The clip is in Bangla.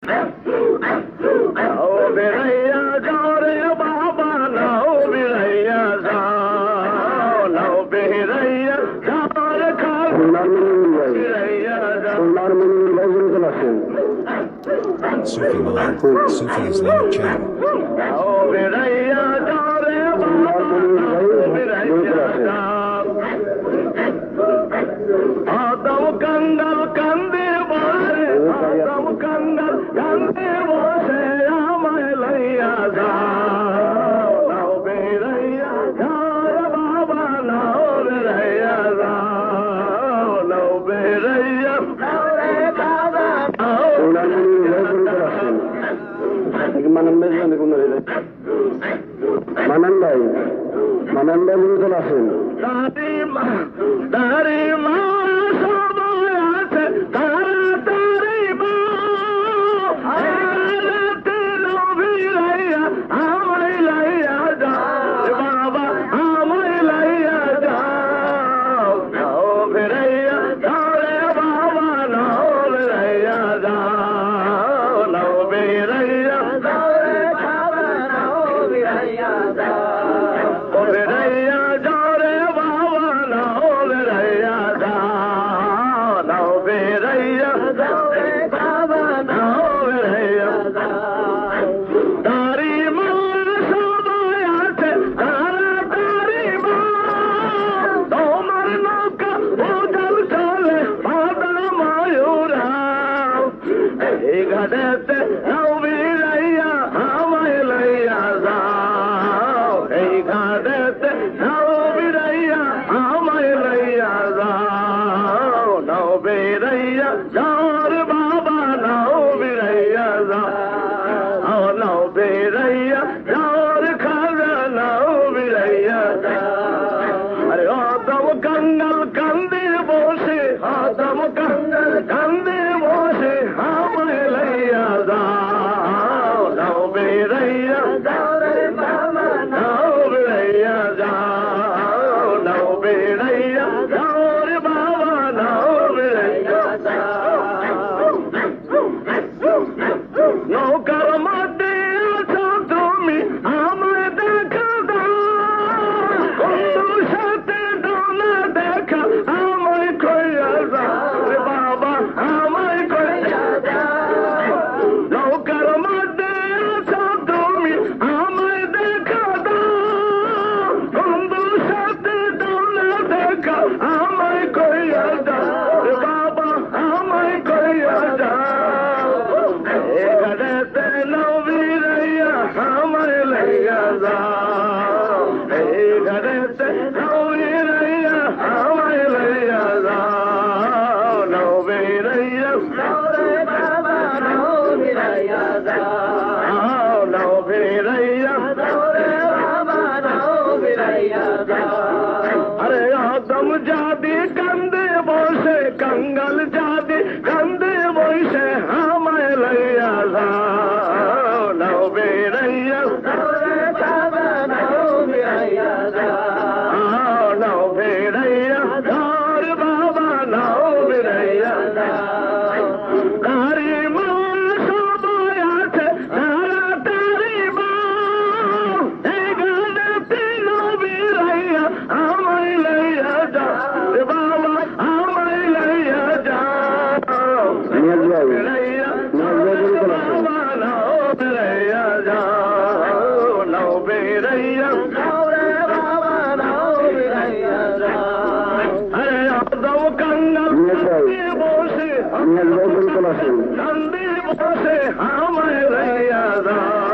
নাও বেড়াইয়া যাও রে বাবা, নাও বেড়াইয়া যাও, নাও বেড়াইয়া যাও রে খালা, বেড়াইয়া যাও। Sufi Mind, Sufi Islamic channel. নাও বেড়াইয়া যাও রে বাবা, নাও বেড়াইয়া যাও। আদম কাঙ্গাল কান্দে বসে, আদম কাঙ্গাল কান্দে বসে, আমায় লইয়া যাও, নাও বেড়াইয়া যাও রে বাবা, নাও বেড়াইয়া যাও, নাও বেড়াইয়া যাও রে বাবা, নাও মানান ভাই মূল আছেন। দারি মা সবাই আছে, তাড়াতাড়ি মা নবী লাইয়া আমায় লাইয়া যাও বাবা, আমায় লাইয়া যাও, নাও বেড়াইয়া যাও রে বাবা, নাও বেড়াইয়া যাও, নাও বেড়াইয়া যাও রে বাবা, নাও বেড়াইয়া যাও, বেড়াইয়া যাও রে বাবা, নাও বেড়াইয়া যাও, নাও বেড়াইয়া যাও রে বাবা, নাও বেড়াইয়া যাও। দাড়ি মার সবাই আছে, তাড়াতাড়ি মা তোমার নৌকা উজাল চলে বাদা ময়ূরাও, এই ঘাটেতে নাও বেড়াইয়া আমায় লইয়া যাও, এই ঘাটেতে নাও বেড়াইয়া আমায় লইয়া যাও, নাও বেড়াইয়া যাও রে বাবা, নাও বেড়াইয়া যাও, নাও বেড়াইয়া যাও রে খাজা, নাও বেড়াইয়া যাও। আরে আদম কাঙ্গাল কান্দে বসে, আদম কাঙ্গাল কান্দে বসে, আমায় লইয়া যাও, নাও বেড়াইয়া যাও রে বাবা, নাও বেড়াইয়া যাও, নাও বেড়াইয়া যাও রে বাবা, নাও বেড়াইয়া যাও। নৌকার মধ্যে আছো তুমি, আমায় দেখা দাও, বন্ধুর সাথে দোলা দেখা, আমায় কইয়া যাও রে বাবা, আমায় কইয়া যাও। নৌকার মধ্যে আছো তুমি, আমায় দেখা দাও, বন্ধুর সাথে দোলা দেখা, আমায় কইয়া যাও রে বাবা, আমায় কইয়া যাও। এগারেতে নবী রাইয়া আমায় লইয়া যাও, এগারেতে নবী রাইয়া আমায় লইয়া যাও, নবী রাইয়া যাও রে বাবা, নবী রাইয়া যাও, নবী রাইয়া যাও রে বাবা, নবী রাইয়া যাও। আরে আদম জাদি কান্দে বসে, কাঙ্গাল জাদি কান্দে বসে, আমায় লইয়া যাও, নাও বেড়াইয়া যাও রে বাবা, নাও বেড়াইয়া যাও, নাও বেড়াইয়া যাও রে বাবা, নাও বেড়াইয়া যাও। দাড়ি মা সবাই আছে, তাড়াতাড়ি মা এই গানেতে নবী রাইয়া আমায় লইয়া যাও রে বাবা, আমায় লইয়া যাও, বেড়াইয়া যাও রে বাবা, নাও বেড়াইয়া যাও, নাও বেড়াইয়া যাও রে বাবা, নাও বেড়াইয়া যাও। আরে আদম কাঙ্গাল কান্দে বসে, কান্দে বসে, আমায় লইয়া যাও।